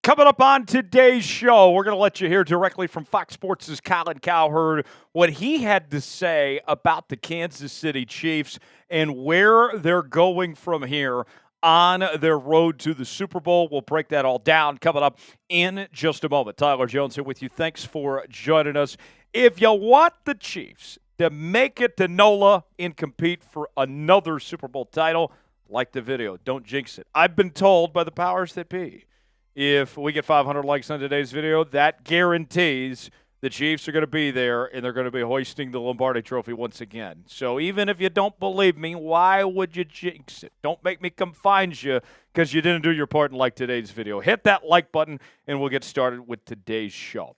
Coming up on today's show, we're going to let you hear directly from Fox Sports' Colin Cowherd what he had to say about the Kansas City Chiefs and where they're going from here on their road to the Super Bowl. We'll break that all down coming up in just a moment. Tyler Jones here with you. Thanks for joining us. If you want the Chiefs to make it to NOLA and compete for another Super Bowl title, like the video. Don't jinx it. I've been told by the powers that be, if we get 500 likes on today's video, that guarantees the Chiefs are going to be there and they're going to be hoisting the Lombardi Trophy once again. So even if you don't believe me, why would you jinx it? Don't make me come find you because you didn't do your part and like today's video. Hit that like button and we'll get started with today's show.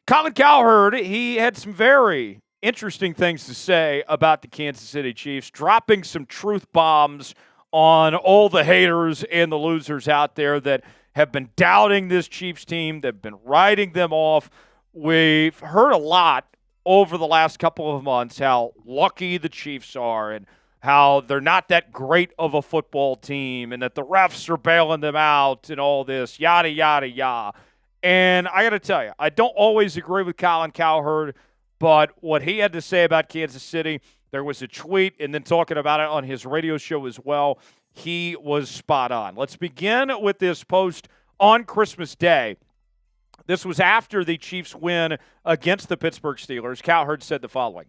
Colin Cowherd, he had some very interesting things to say about the Kansas City Chiefs, dropping some truth bombs on all the haters and the losers out there that have been doubting this Chiefs team, that have been writing them off. We've heard a lot over the last couple of months how lucky the Chiefs are and how they're not that great of a football team and that the refs are bailing them out and all this, yada, yada, yada. And I got to tell you, I don't always agree with Colin Cowherd, but what he had to say about Kansas City, there was a tweet and then talking about it on his radio show as well. He was spot on. Let's begin with this post on Christmas Day. This was after the Chiefs win against the Pittsburgh Steelers. Cowherd said the following: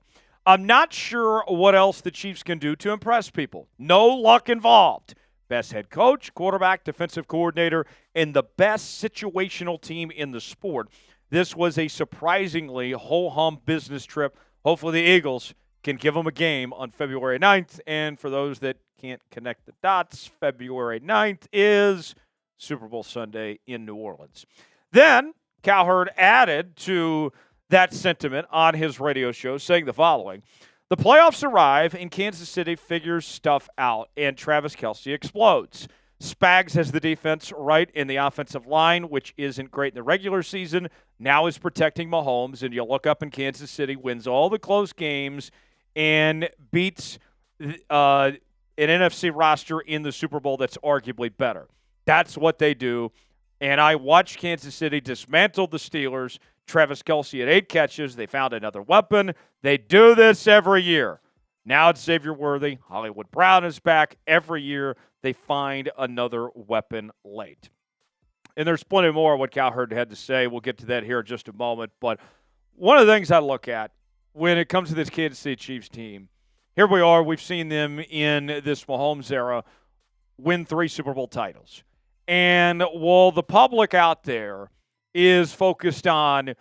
I'm not sure what else the Chiefs can do to impress people. No luck involved. Best head coach, quarterback, defensive coordinator, and the best situational team in the sport. This was a surprisingly ho-hum business trip. Hopefully the Eagles can give them a game on February 9th. And for those that can't connect the dots, February 9th is Super Bowl Sunday in New Orleans. Then Cowherd added to that sentiment on his radio show, saying the following: the playoffs arrive and Kansas City figures stuff out and Travis Kelce explodes. Spags has the defense right in the offensive line, which isn't great in the regular season. Now is protecting Mahomes, and you look up and Kansas City wins all the close games and beats an NFC roster in the Super Bowl that's arguably better. That's what they do. And I watched Kansas City dismantle the Steelers. Travis Kelce had 8 catches. They found another weapon. They do this every year. Now it's Xavier Worthy. Hollywood Brown is back. Every year they find another weapon late. And there's plenty more of what Cowherd had to say. We'll get to that here in just a moment. But one of the things I look at when it comes to this Kansas City Chiefs team, here we are. We've seen them in this Mahomes era win 3 Super Bowl titles. And while the public out there is focused on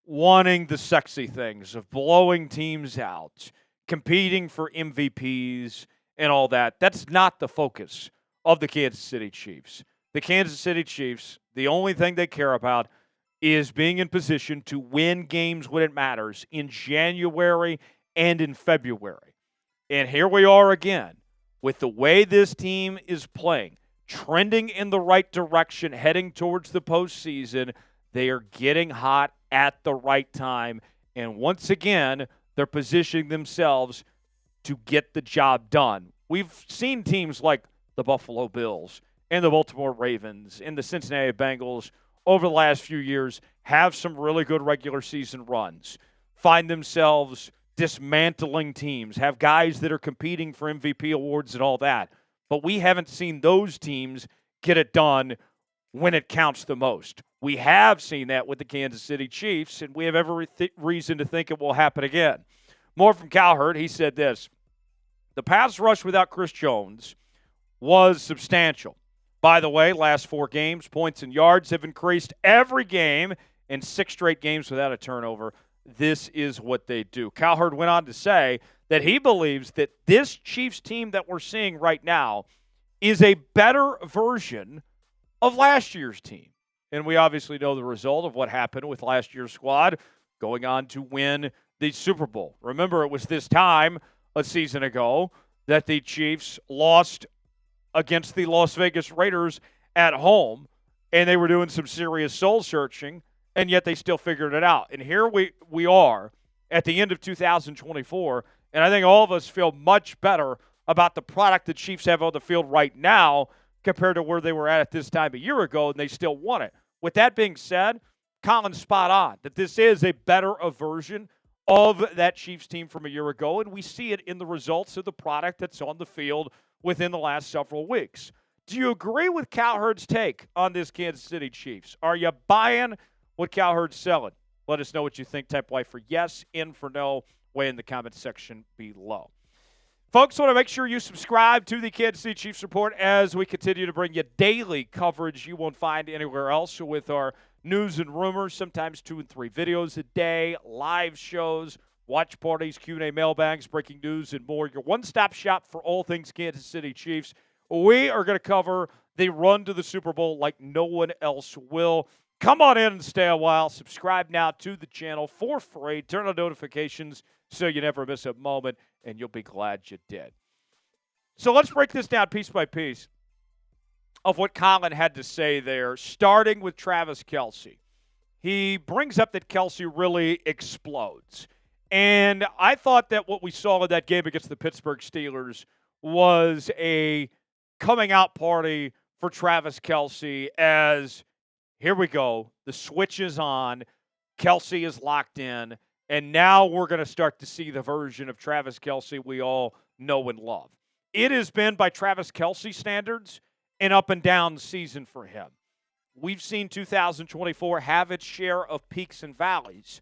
wanting the sexy things of blowing teams out, competing for MVPs and all that, that's not the focus of the Kansas City Chiefs. The Kansas City Chiefs, the only thing they care about is being in position to win games when it matters in January and in February. And here we are again with the way this team is playing, trending in the right direction, heading towards the postseason. They are getting hot at the right time. And once again, they're positioning themselves to get the job done. We've seen teams like the Buffalo Bills and the Baltimore Ravens and the Cincinnati Bengals over the last few years have some really good regular season runs, find themselves dismantling teams, have guys that are competing for MVP awards and all that. But we haven't seen those teams get it done when it counts the most. We have seen that with the Kansas City Chiefs, and we have every reason to think it will happen again. More from Cowherd. He said this: the pass rush without Chris Jones was substantial. By the way, last 4 games, points and yards have increased every game and 6 straight games without a turnover. This is what they do. Cowherd went on to say that he believes that this Chiefs team that we're seeing right now is a better version of last year's team. And we obviously know the result of what happened with last year's squad going on to win the Super Bowl. Remember, it was this time a season ago that the Chiefs lost against the Las Vegas Raiders at home, and they were doing some serious soul-searching, and yet they still figured it out. And here we are at the end of 2024, and I think all of us feel much better about the product the Chiefs have on the field right now compared to where they were at this time a year ago, and they still won it. with that being said, Colin's spot on that this is a better version of that Chiefs team from a year ago, and we see it in the results of the product that's on the field within the last several weeks. Do you agree with Cowherd's take on this Kansas City Chiefs? Are you buying what Cowherd's selling? Let us know what you think. Type Y for yes, in for no. Way in the comments section below. Folks, want to make sure you subscribe to the Kansas City Chiefs Report as we continue to bring you daily coverage you won't find anywhere else with our news and rumors, sometimes 2 and 3 videos a day, live shows, watch parties, Q&A mailbags, breaking news, and more. Your one-stop shop for all things Kansas City Chiefs. We are going to cover the run to the Super Bowl like no one else will. Come on in and stay a while. Subscribe now to the channel for free. Turn on notifications so you never miss a moment, and you'll be glad you did. So let's break this down piece by piece of what Colin had to say there, starting with Travis Kelce. He brings up that Kelce really explodes. And I thought that what we saw in that game against the Pittsburgh Steelers was a coming out party for Travis Kelce as, here we go, the switch is on, Kelce is locked in, and now we're going to start to see the version of Travis Kelce we all know and love. It has been, by Travis Kelce standards, an up-and-down season for him. We've seen 2024 have its share of peaks and valleys,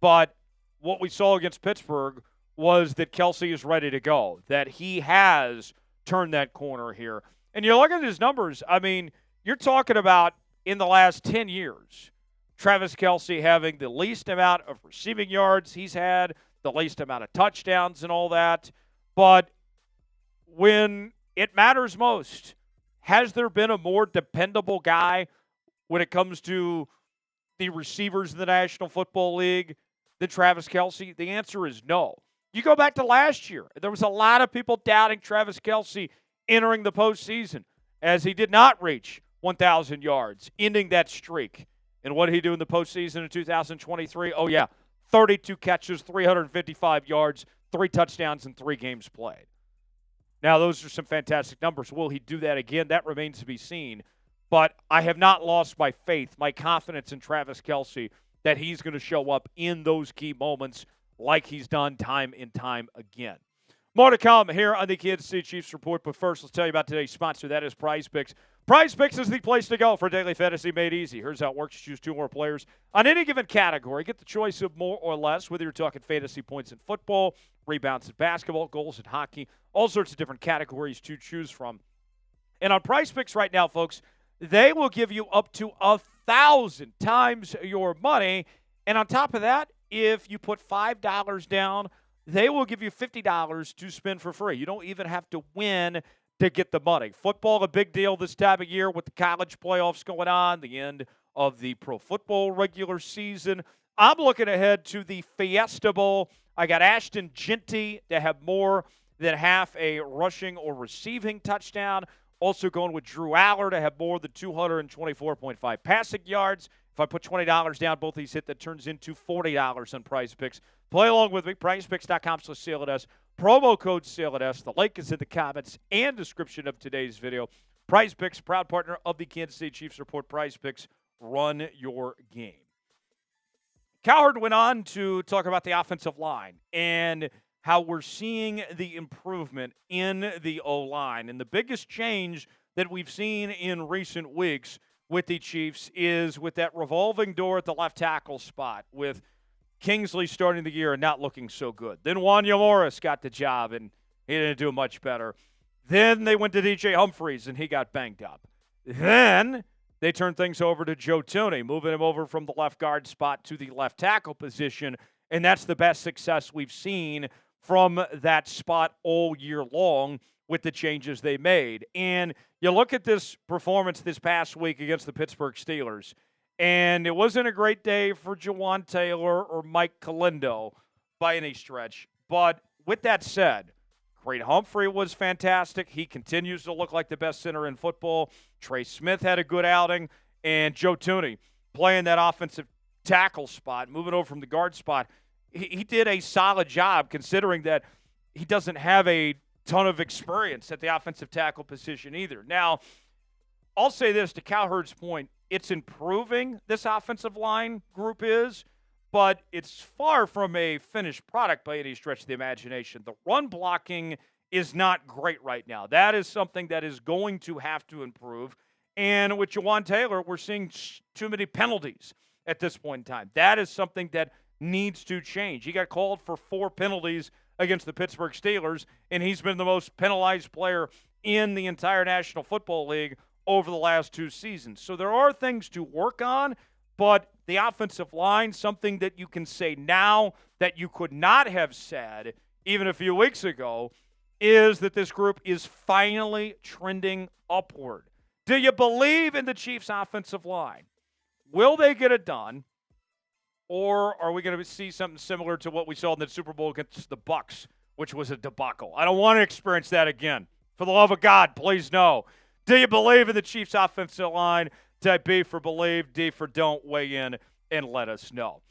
but what we saw against Pittsburgh was that Kelce is ready to go, that he has turned that corner here. And you look at his numbers, I mean, you're talking about in the last 10 years, Travis Kelce having the least amount of receiving yards he's had, the least amount of touchdowns and all that. But when it matters most, has there been a more dependable guy when it comes to the receivers in the National Football League than Travis Kelce? The answer is no. You go back to last year, there was a lot of people doubting Travis Kelce entering the postseason as he did not reach 1,000 yards, ending that streak. And what did he do in the postseason in 2023? Oh, yeah, 32 catches, 355 yards, 3 touchdowns in 3 games played. Now, those are some fantastic numbers. Will he do that again? That remains to be seen. But I have not lost my faith, my confidence in Travis Kelce that he's going to show up in those key moments like he's done time and time again. More to come here on the Kansas City Chiefs Report. But first, let's tell you about today's sponsor. That is Prize Picks. Prize Picks is the place to go for daily fantasy made easy. Here's how it works. Choose 2 more players on any given category. Get the choice of more or less, whether you're talking fantasy points in football, rebounds in basketball, goals in hockey, all sorts of different categories to choose from. And on Prize Picks right now, folks, they will give you up to 1,000 times your money. And on top of that, if you put $5 down, they will give you $50 to spend for free. You don't even have to win to get the money. Football, a big deal this time of year with the college playoffs going on, the end of the pro football regular season. I'm looking ahead to the Fiesta Bowl. I got Ashton Genty to have more than half a rushing or receiving touchdown. Also going with Drew Aller to have more than 224.5 passing yards. If I put $20 down, both these hit, that turns into $40 on Prize Picks. Play along with me, prizepicks.com/SaleItS. Promo code SaleItS. The link is in the comments and description of today's video. Prize Picks, proud partner of the Kansas City Chiefs Report. Prize Picks, run your game. Cowherd went on to talk about the offensive line and how we're seeing the improvement in the O-line. And the biggest change that we've seen in recent weeks with the Chiefs is with that revolving door at the left tackle spot, with Kingsley starting the year and not looking so good. Then Wanya Morris got the job, and he didn't do much better. Then they went to DJ Humphries, and he got banged up. Then they turned things over to Joe Thuney, moving him over from the left guard spot to the left tackle position, and that's the best success we've seen from that spot all year long with the changes they made. And you look at this performance this past week against the Pittsburgh Steelers, and it wasn't a great day for Jawan Taylor or Mike Calindo by any stretch. But with that said, Reid Humphrey was fantastic. He continues to look like the best center in football. Trey Smith had a good outing. And Joe Thuney playing that offensive tackle spot, moving over from the guard spot. He did a solid job considering that he doesn't have a ton of experience at the offensive tackle position either. Now, I'll say this to Cowherd's point. it's improving, this offensive line group is, but it's far from a finished product by any stretch of the imagination. The run blocking is not great right now. That is something that is going to have to improve. And with Jawan Taylor, we're seeing too many penalties at this point in time. That is something that needs to change. He got called for 4 penalties against the Pittsburgh Steelers, and he's been the most penalized player in the entire National Football League over the last 2 seasons. So there are things to work on, but the offensive line, something that you can say now that you could not have said even a few weeks ago, is that this group is finally trending upward. Do you believe in the Chiefs' offensive line? Will they get it done? Or are we going to see something similar to what we saw in the Super Bowl against the Bucs, which was a debacle? I don't want to experience that again. For the love of God, please no. Do you believe in the Chiefs' offensive line? Type B for believe, D for don't. Weigh in and let us know.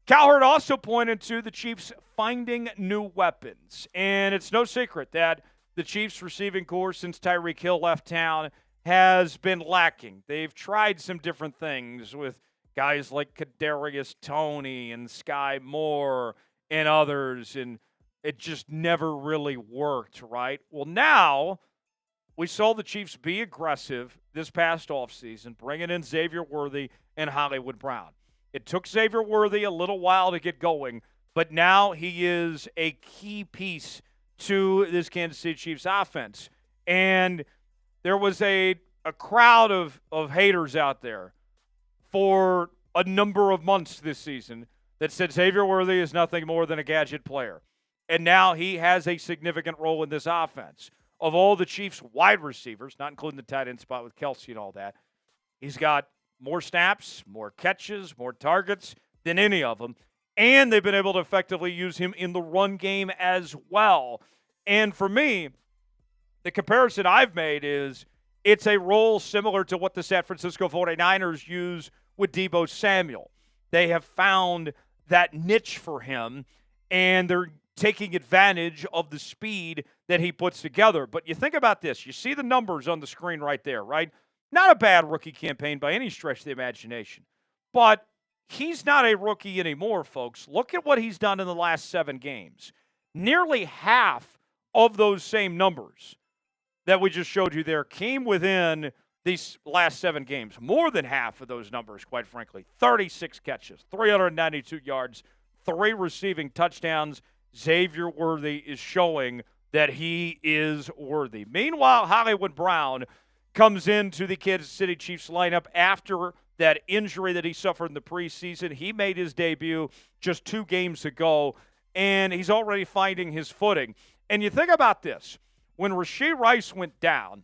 Cowherd also pointed to the Chiefs finding new weapons. And it's no secret that the Chiefs' receiving corps since Tyreek Hill left town has been lacking. They've tried some different things with guys like Kadarius Toney and Sky Moore and others, and it just never really worked, right? Well, now we saw the Chiefs be aggressive this past offseason, bringing in Xavier Worthy and Hollywood Brown. It took Xavier Worthy a little while to get going, but now he is a key piece to this Kansas City Chiefs offense. And there was a crowd of haters out there for a number of months this season that said Xavier Worthy is nothing more than a gadget player. And now he has a significant role in this offense. Of all the Chiefs' wide receivers, not including the tight end spot with Kelce and all that, he's got more snaps, more catches, more targets than any of them. And they've been able to effectively use him in the run game as well. And for me, the comparison I've made is it's a role similar to what the San Francisco 49ers use with Deebo Samuel. They have found that niche for him, and they're taking advantage of the speed that he puts together. But you think about this. You see the numbers on the screen right there, right? Not a bad rookie campaign by any stretch of the imagination. But he's not a rookie anymore, folks. Look at what he's done in the last 7 games. Nearly half of those same numbers that we just showed you there came within these last 7 games. More than half of those numbers, quite frankly. 36 catches, 392 yards, 3 receiving touchdowns. Xavier Worthy is showing that he is worthy. Meanwhile, Hollywood Brown comes into the Kansas City Chiefs lineup after that injury that he suffered in the preseason. He made his debut just 2 games ago, and he's already finding his footing. And you think about this. When Rashee Rice went down,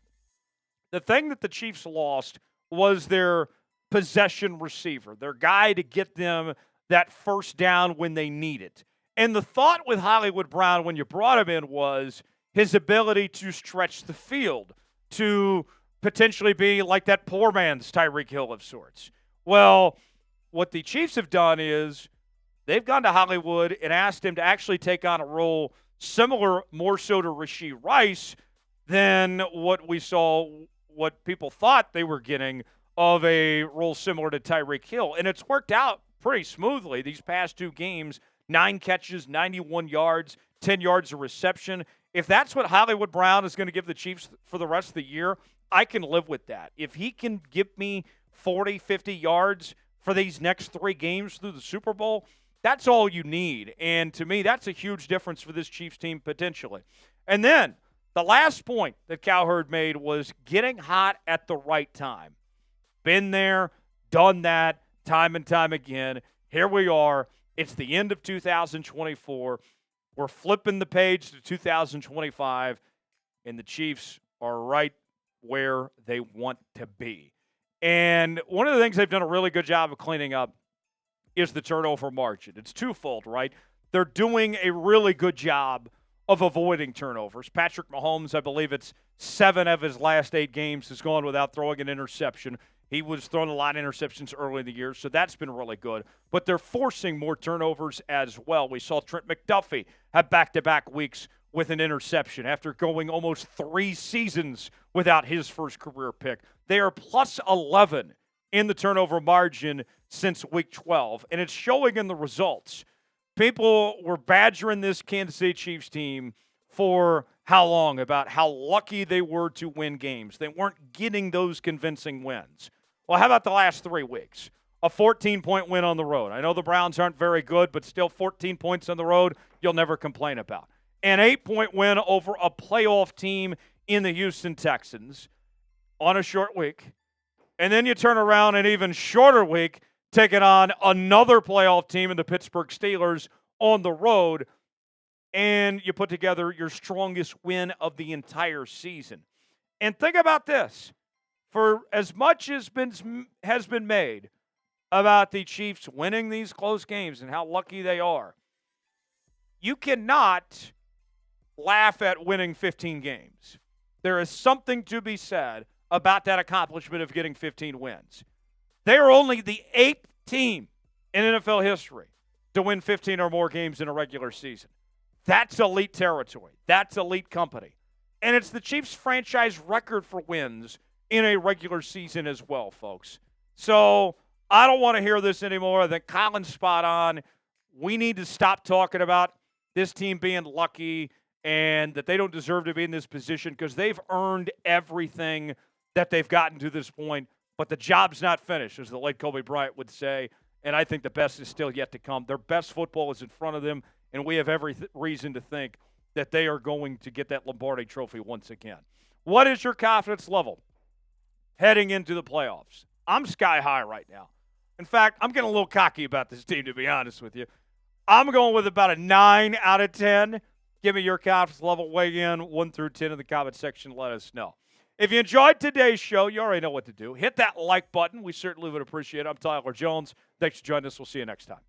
the thing that the Chiefs lost was their possession receiver, their guy to get them that first down when they need it. And the thought with Hollywood Brown when you brought him in was his ability to stretch the field, to potentially be like that poor man's Tyreek Hill of sorts. Well, what the Chiefs have done is they've gone to Hollywood and asked him to actually take on a role similar more so to Rashee Rice than what we saw, what people thought they were getting of a role similar to Tyreek Hill. And it's worked out pretty smoothly these past 2 games. 9 catches, 91 yards, 10 yards of reception. If that's what Hollywood Brown is going to give the Chiefs for the rest of the year, I can live with that. If he can give me 40, 50 yards for these next 3 games through the Super Bowl, that's all you need. And to me, that's a huge difference for this Chiefs team potentially. And then the last point that Cowherd made was getting hot at the right time. Been there, done that, time and time again. Here we are. It's the end of 2024. We're flipping the page to 2025, and the Chiefs are right where they want to be. And one of the things they've done a really good job of cleaning up is the turnover margin. It's twofold, right? They're doing a really good job of avoiding turnovers. Patrick Mahomes, I believe it's 7 of his last 8 games has gone without throwing an interception. He was throwing a lot of interceptions early in the year, so that's been really good. But they're forcing more turnovers as well. We saw Trent McDuffie have back-to-back weeks with an interception after going almost 3 seasons without his first career pick. They are plus 11 in the turnover margin since week 12, and it's showing in the results. People were badgering this Kansas City Chiefs team for how long about how lucky they were to win games. They weren't getting those convincing wins. Well, how about the last 3 weeks? A 14-point win on the road. I know the Browns aren't very good, but still 14 points on the road, you'll never complain about. An 8-point win over a playoff team in the Houston Texans on a short week. And then you turn around an even shorter week, taking on another playoff team in the Pittsburgh Steelers on the road, and you put together your strongest win of the entire season. And think about this. For as much as has been made about the Chiefs winning these close games and how lucky they are, you cannot laugh at winning 15 games. There is something to be said about that accomplishment of getting 15 wins. They are only the 8th team in NFL history to win 15 or more games in a regular season. That's elite territory. That's elite company. And it's the Chiefs' franchise record for wins in a regular season as well, folks. So I don't want to hear this anymore. I think Colin's spot on. We need to stop talking about this team being lucky and that they don't deserve to be in this position because they've earned everything that they've gotten to this point. But the job's not finished, as the late Kobe Bryant would say, and I think the best is still yet to come. Their best football is in front of them, and we have every reason to think that they are going to get that Lombardi Trophy once again. What is your confidence level heading into the playoffs? I'm sky high right now. In fact, I'm getting a little cocky about this team, to be honest with you. I'm going with about a 9 out of 10. Give me your confidence level. Weigh in 1 through 10 in the comment section. Let us know. If you enjoyed today's show, you already know what to do. Hit that like button. We certainly would appreciate it. I'm Tyler Jones. Thanks for joining us. We'll see you next time.